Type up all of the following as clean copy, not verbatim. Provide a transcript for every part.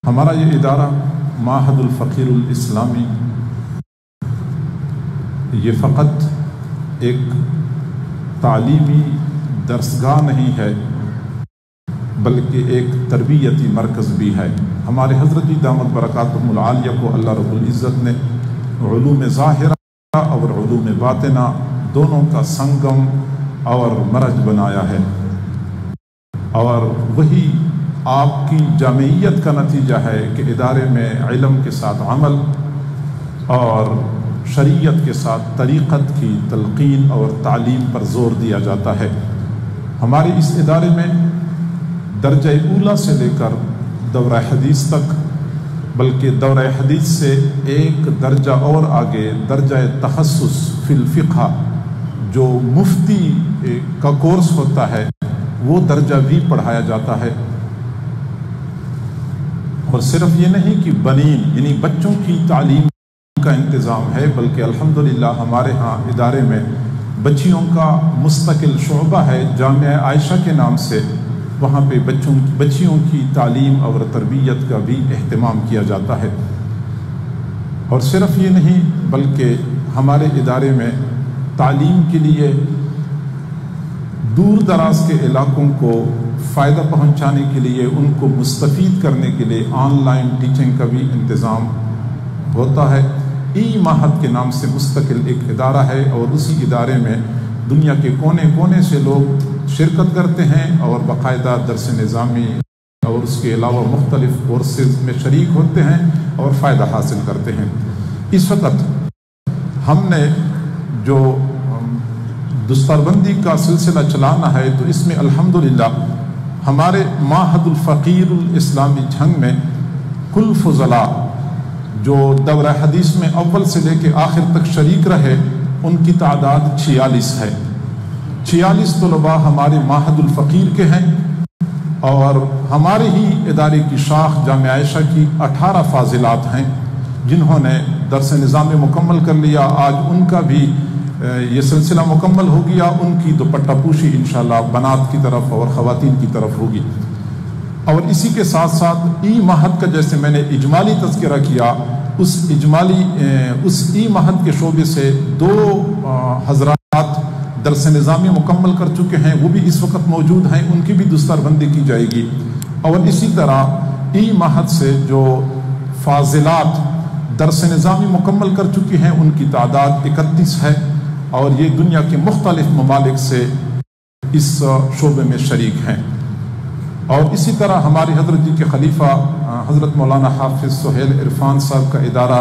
ہمارا یہ ادارہ معہد الفقیر الاسلامی یہ فقط ایک تعلیمی درسگاہ نہیں ہے بلکہ ایک تربیتی مرکز بھی ہے۔ ہمارے حضرت دامت برکاتہم العالیہ کو اللہ رب العزت نے علوم ظاہرہ اور علوم باطنہ دونوں کا سنگم اور مرج بنایا ہے، اور وہی آپ کی جامعیت کا نتیجہ ہے کہ ادارے میں علم کے ساتھ عمل اور شریعت کے ساتھ طریقت کی تلقین اور تعلیم پر زور دیا جاتا ہے۔ ہمارے اس ادارے میں درجہ اولیٰ سے لے کر دورہ حدیث تک، بلکہ دورہ حدیث سے ایک درجہ اور آگے درجہ تخصص فی الفقہ جو مفتی کا کورس ہوتا ہے وہ درجہ بھی پڑھایا جاتا ہے۔ اور صرف یہ نہیں کہ بنین یعنی بچوں کی تعلیم کا انتظام ہے، بلکہ الحمدللہ ہمارے ہاں ادارے میں بچیوں کا مستقل شعبہ ہے جامعہ عائشہ کے نام سے، وہاں پہ بچیوں کی تعلیم اور تربیت کا بھی اہتمام کیا جاتا ہے۔ اور صرف یہ نہیں بلکہ ہمارے ادارے میں تعلیم کے لیے دور دراز کے علاقوں کو فائدہ پہنچانے کے لیے، ان کو مستفید کرنے کے لیے آن لائن ٹیچنگ کا بھی انتظام ہوتا ہے۔ ای معہد کے نام سے مستقل ایک ادارہ ہے، اور اسی ادارے میں دنیا کے کونے کونے سے لوگ شرکت کرتے ہیں اور باقاعدہ درس نظامی اور اس کے علاوہ مختلف کورسز میں شریک ہوتے ہیں اور فائدہ حاصل کرتے ہیں۔ اس وقت ہم نے جو دستربندی کا سلسلہ چلانا ہے تو اس میں الحمدللہ ہمارے معہد الفقیر الاسلامی جھنگ میں کل فضلاء جو دورہ حدیث میں اول سے لے کے آخر تک شریک رہے ان کی تعداد 46 ہے۔ 46 طلباء ہمارے معہد الفقیر کے ہیں، اور ہمارے ہی ادارے کی شاخ جامعہ عائشہ کی 18 فاضلات ہیں جنہوں نے درس نظام مکمل کر لیا۔ آج ان کا بھی یہ سلسلہ مکمل ہو گیا، ان کی دوپٹہ پوشی انشاءاللہ بنات کی طرف اور خواتین کی طرف ہوگی۔ اور اسی کے ساتھ ساتھ ای معہد کا جیسے میں نے اجمالی تذکرہ کیا، اس ای معہد کے شعبے سے 2 حضرات درس نظامی مکمل کر چکے ہیں، وہ بھی اس وقت موجود ہیں، ان کی بھی دستربندی کی جائے گی۔ اور اسی طرح ای معہد سے جو فاضلات درس نظامی مکمل کر چکی ہیں ان کی تعداد 31 ہے، اور یہ دنیا کے مختلف ممالک سے اس شعبے میں شریک ہیں۔ اور اسی طرح ہماری حضرت جی کے خلیفہ حضرت مولانا حافظ سہیل عرفان صاحب کا ادارہ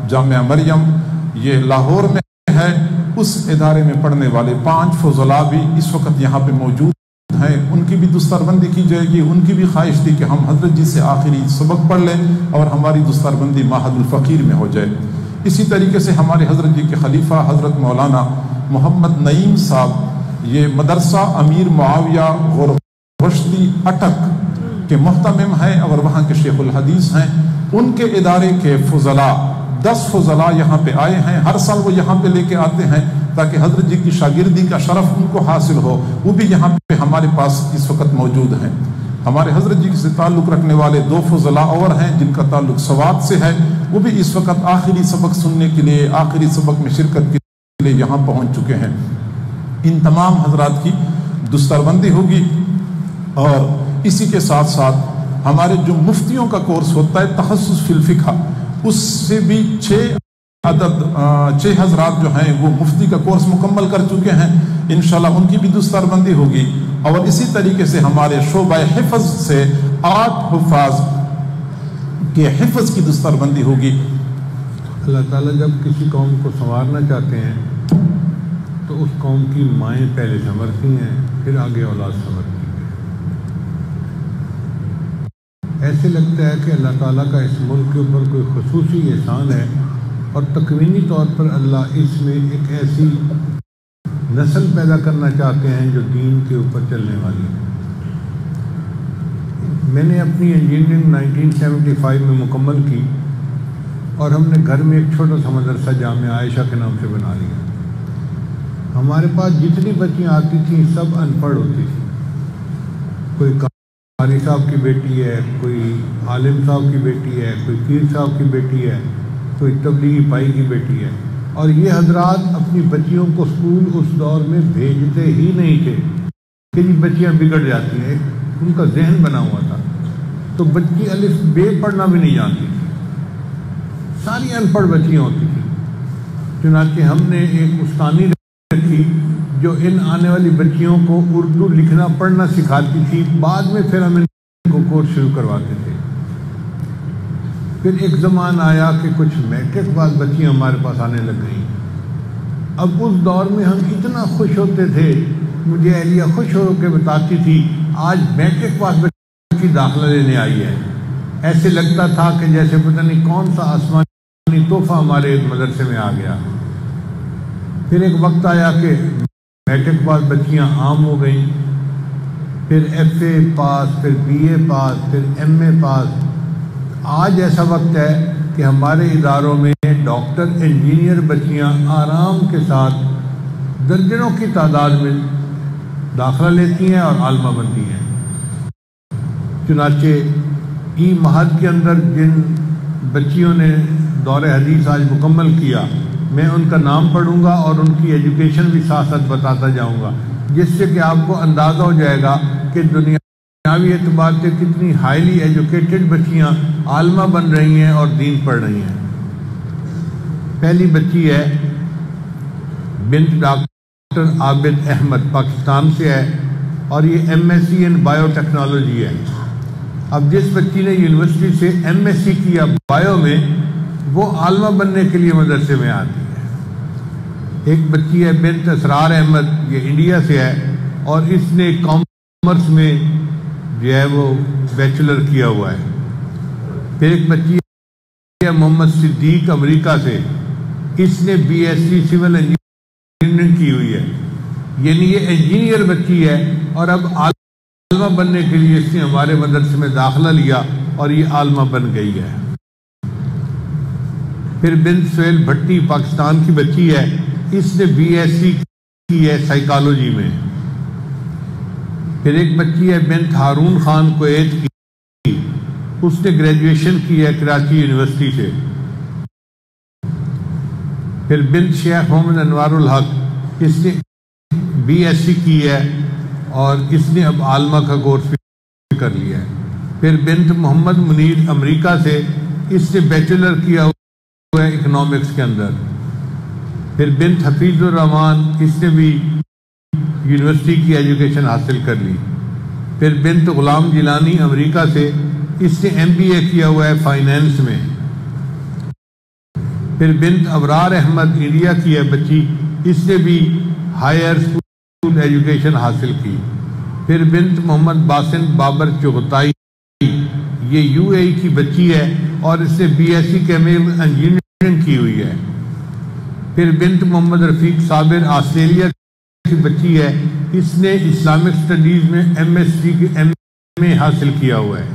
جامعہ مریم یہ لاہور میں ہے، اس ادارے میں پڑھنے والے 5 فضلاء بھی اس وقت یہاں پہ موجود ہیں، ان کی بھی دستربندی کی جائے گی۔ ان کی بھی خواہش تھی کہ ہم حضرت جی سے آخری سبق پڑھ لیں اور ہماری دستربندی معہد الفقیر میں ہو جائے۔ اسی طریقے سے ہمارے حضرت جی کے خلیفہ حضرت مولانا محمد نعیم صاحب یہ مدرسہ امیر معاویہ غورغشتی اٹک کے محتمم ہیں اور وہاں کے شیخ الحدیث ہیں، ان کے ادارے کے فضلاء 10 فضلاء یہاں پہ آئے ہیں۔ ہر سال وہ یہاں پہ لے کے آتے ہیں تاکہ حضرت جی کی شاگردی کا شرف ان کو حاصل ہو، وہ بھی یہاں پہ ہمارے پاس اس وقت موجود ہیں۔ ہمارے حضرت جی سے تعلق رکھنے والے 2 فضلاء اور ہیں جن کا تعلق سوات سے ہے، وہ بھی اس وقت آخری سبق سننے کے لیے، آخری سبق میں شرکت کے لیے یہاں پہنچ چکے ہیں۔ ان تمام حضرات کی دستربندی ہوگی، اور اسی کے ساتھ ساتھ ہمارے جو مفتیوں کا کورس ہوتا ہے تخصص فی الفقہ، اس سے بھی 6 حضرات جو ہیں وہ مفتی کا کورس مکمل کر چکے ہیں، انشاءاللہ ان کی بھی دستربندی ہوگی۔ اور اسی طریقے سے ہمارے شعبہ حفظ سے 8 حفاظ کے حفظ کی دستربندی ہوگی۔ اللہ تعالیٰ جب کسی قوم کو سنوارنا چاہتے ہیں تو اس قوم کی مائیں پہلے سنورتی ہیں، پھر آگے اولاد سنورتی ہے۔ ایسے لگتا ہے کہ اللہ تعالیٰ کا اس ملک کے اوپر کوئی خصوصی احسان ہے، اور تکوینی طور پر اللہ اس میں ایک ایسی نسل پیدا کرنا چاہتے ہیں جو دین کے اوپر چلنے والی ہے۔ میں نے اپنی انجینئرنگ 1975 میں مکمل کی، اور ہم نے گھر میں ایک چھوٹا سا مدرسہ جامعہ عائشہ کے نام سے بنا لیا۔ ہمارے پاس جتنی بچیاں آتی تھیں سب ان پڑھ ہوتی تھیں، کوئی قاری صاحب کی بیٹی ہے، کوئی عالم صاحب کی بیٹی ہے، کوئی پیر صاحب کی بیٹی ہے، کوئی تبلیغی پائی کی بیٹی ہے، اور یہ حضرات اپنی بچیوں کو اسکول اس دور میں بھیجتے ہی نہیں تھے کہ جی بچیاں بگڑ جاتی ہیں، ان کا ذہن بنا ہوا تھا۔ تو بچی الف بے پڑھنا بھی نہیں جانتی تھی، ساری ان پڑھ بچیاں ہوتی تھیں۔ چنانچہ ہم نے ایک استانی رکھی جو ان آنے والی بچیوں کو اردو لکھنا پڑھنا سکھاتی تھی، بعد میں پھر ہم ان کو کورس شروع کرواتے تھے۔ پھر ایک زمان آیا کہ کچھ میٹرک پاس بچیاں ہمارے پاس آنے لگ گئیں۔ اب اس دور میں ہم اتنا خوش ہوتے تھے، مجھے اہلیہ خوش ہو کے بتاتی تھی آج میٹرک پاس بچی داخلہ لینے آئی ہے، ایسے لگتا تھا کہ جیسے پتہ نہیں کون سا آسمانی تحفہ ہمارے مدرسے میں آ گیا۔ پھر ایک وقت آیا کہ میٹرک پاس بچیاں عام ہو گئیں، پھر ایف اے پاس، پھر بی اے پاس، پھر ایم اے پاس۔ آج ایسا وقت ہے کہ ہمارے اداروں میں ڈاکٹر انجینئر بچیاں آرام کے ساتھ درجنوں کی تعداد میں داخلہ لیتی ہیں اور عالمہ بنتی ہیں۔ چنانچہ ای مہد کے اندر جن بچیوں نے دور حدیث آج مکمل کیا، میں ان کا نام پڑھوں گا اور ان کی ایجوکیشن بھی ساتھ ساتھ بتاتا جاؤں گا، جس سے کہ آپ کو اندازہ ہو جائے گا کہ دنیاوی اعتبار سے کتنی ہائیلی ایجوکیٹڈ بچیاں عالمہ بن رہی ہیں اور دین پڑھ رہی ہیں۔ پہلی بچی ہے بنت ڈاکٹر عابد احمد، پاکستان سے ہے، اور یہ ایم ایس سی ان بایو ٹیکنالوجی ہے۔ اب جس بچی نے یونیورسٹی سے ایم ایس سی کیا بایو میں، وہ عالمہ بننے کے لیے مدرسے میں آتی ہے۔ ایک بچی ہے بنت اسرار احمد، یہ انڈیا سے ہے، اور اس نے کامرس میں جو ہے وہ بیچلر کیا ہوا ہے۔ پھر ایک بچی ہے محمد صدیق، امریکہ سے، اس نے B S C civil engineering کی ہوئی ہے، یعنی یہ انجینئر بچی ہے، اور اب عالمہ بننے کے لیے اس نے ہمارے مدرسے میں داخلہ لیا اور یہ عالمہ بن گئی ہے۔ پھر بنت سہیل بھٹی، پاکستان کی بچی ہے، اس نے بی ایس سی کی ہے سائیکالوجی میں۔ پھر ایک بچی ہے بنت ہارون خان، کویت کی، اس نے گریجویشن کی ہے کراچی یونیورسٹی سے۔ پھر بنت شیخ محمد انوار الحق، اس نے بی ایس سی کی ہے اور اس نے اب عالمہ کا کورس بھی کر لیا ہے۔ پھر بنت محمد منیر، امریکہ سے، اس نے بیچلر کیا ہوا ہے اکنامکس کے اندر۔ پھر بنت حفیظ الرحمان، اس نے بھی یونیورسٹی کی ایجوکیشن حاصل کر لی۔ پھر بنت غلام جیلانی، امریکہ سے، اس نے ایم بی اے کیا ہوا ہے فائنینس میں۔ پھر بنت ابرار احمد، انڈیا کی ہے بچی، اس نے بھی ہائر اسکول ایجوکیشن حاصل کی۔ پھر بنت محمد باسن بابر چغتائی، یہ یو اے ای کی بچی ہے اور اس نے B S C chemical engineering کی ہوئی ہے۔ پھر بنت محمد رفیق صابر، آسٹریلیا کی بچی ہے، اس نے اسلامک اسٹڈیز میں ایم ایس سی کی ایم اے حاصل کیا ہوا ہے۔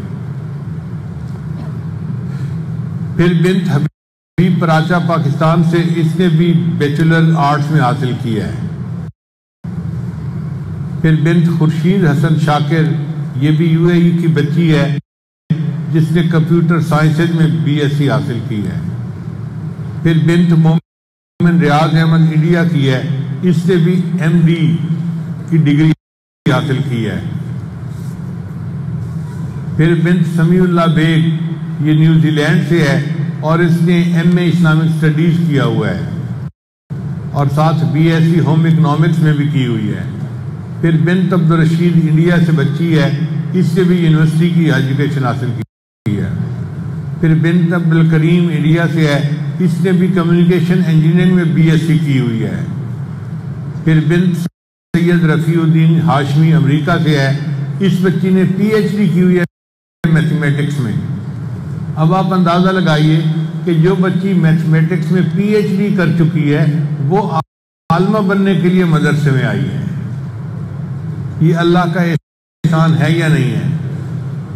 پھر بنت حبیب پراچا، پاکستان سے، اس نے بھی بیچلر آرٹس میں حاصل کیا ہے۔ پھر بنت خورشید حسن شاکر، یہ بھی یو اے ای کی بچی ہے، جس نے کمپیوٹر سائنسز میں بی ایس سی حاصل کی ہے۔ پھر بنت مومن ریاض احمد، انڈیا کی ہے، اس نے بھی ایم ڈی کی ڈگری حاصل کی ہے۔ پھر بنت سمیع اللہ بیگ، یہ نیوزی لینڈ سے ہے اور اس نے ایم اے اسلامک اسٹڈیز کیا ہوا ہے اور ساتھ B S C home economics میں بھی کی ہوئی ہے۔ پھر بنت عبدالرشید، انڈیا سے بچی ہے، اس سے بھی یونیورسٹی کی ایجوکیشن حاصل کی ہے۔ پھر بنت عبدالکریم، انڈیا سے ہے، اس نے بھی کمیونیکیشن انجینئرنگ میں بی ایس سی کی ہوئی ہے۔ پھر بنت سید رفیع الدین ہاشمی، امریکہ سے ہے، اس بچی نے پی ایچ ڈی کی ہوئی ہے میتھمیٹکس میں۔ اب آپ اندازہ لگائیے کہ جو بچی میتھمیٹکس میں پی ایچ ڈی کر چکی ہے وہ عالمہ بننے کے لیے مدرسے میں آئی ہے۔ یہ اللہ کا احسان ہے یا نہیں ہے؟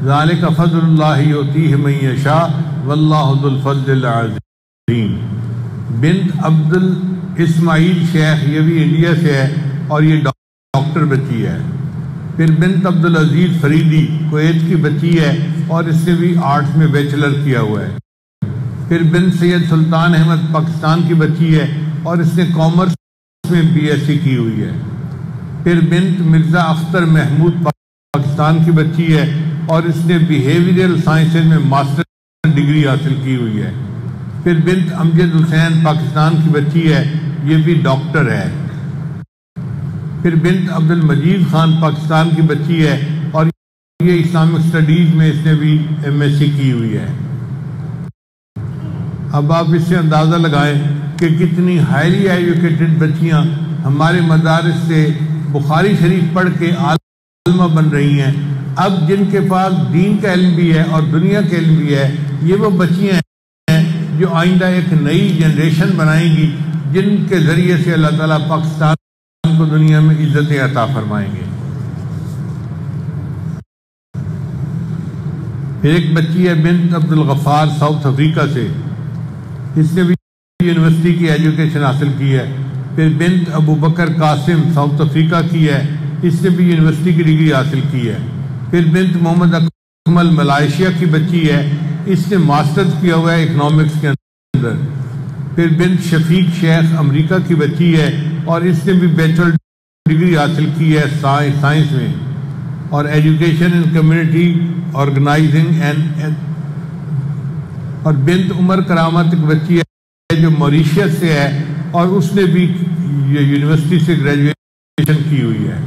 ذالک فضل اللہ یؤتیہ من یشاء واللہ ذو الفضل العظیم۔ بنت عبد اسماعیل شیخ، یہ بھی انڈیا سے ہے اور یہ ڈاکٹر بچی ہے۔ پھر بنت عبدالعزیز فریدی کویت کی بچی ہے اور اس نے بھی آرٹس میں بیچلر کیا ہوا ہے۔ پھر بنت سید سلطان احمد پاکستان کی بچی ہے اور اس نے کامرس میں بی ایس سی کی ہوئی ہے۔ پھر بنت مرزا اختر محمود پاکستان کی بچی ہے اور اس نے بیہیویئرل سائنسز میں ماسٹر ڈگری حاصل کی ہوئی ہے۔ پھر بنت امجد حسین پاکستان کی بچی ہے، یہ بھی ڈاکٹر ہے۔ پھر بنت عبد المجید خان پاکستان کی بچی ہے اور یہ اسلامک اسٹڈیز میں اس نے بھی ایم ایس سی کی ہوئی ہے۔ اب آپ اس سے اندازہ لگائیں کہ کتنی ہائیلی ایجوکیٹڈ بچیاں ہمارے مدارس سے بخاری شریف پڑھ کے عالمہ بن رہی ہیں۔ اب جن کے پاس دین کا علم بھی ہے اور دنیا کا علم بھی ہے، یہ وہ بچیاں ہیں جو آئندہ ایک نئی جنریشن بنائیں گی، جن کے ذریعے سے اللہ تعالیٰ پاکستان کو دنیا میں عزت عطا فرمائیں گے۔ پھر ایک بچی ہے بنت عبد الغفار ساؤتھ افریقہ سے، اس نے بھی یونیورسٹی کی ایجوکیشن حاصل کی ہے۔ پھر بنت ابو بکر قاسم ساؤتھ افریقہ کی ہے، اس نے بھی یونیورسٹی کی ڈگری حاصل کی ہے۔ پھر بنت محمد اکمل ملائیشیا کی بچی ہے، اس نے ماسٹرز کیا ہوا ہے اکنامکس کے اندر۔ پھر بنت شفیق شیخ امریکہ کی بچی ہے اور اس نے بھی بیچلر ڈگری حاصل کی ہے سائنس میں اور ایجوکیشن ان کمیونٹی آرگنائزنگ اور بنت عمر کرامت کی بچی ہے جو موریشیس سے ہے اور اس نے بھی یونیورسٹی سے گریجویشن کی ہوئی ہے۔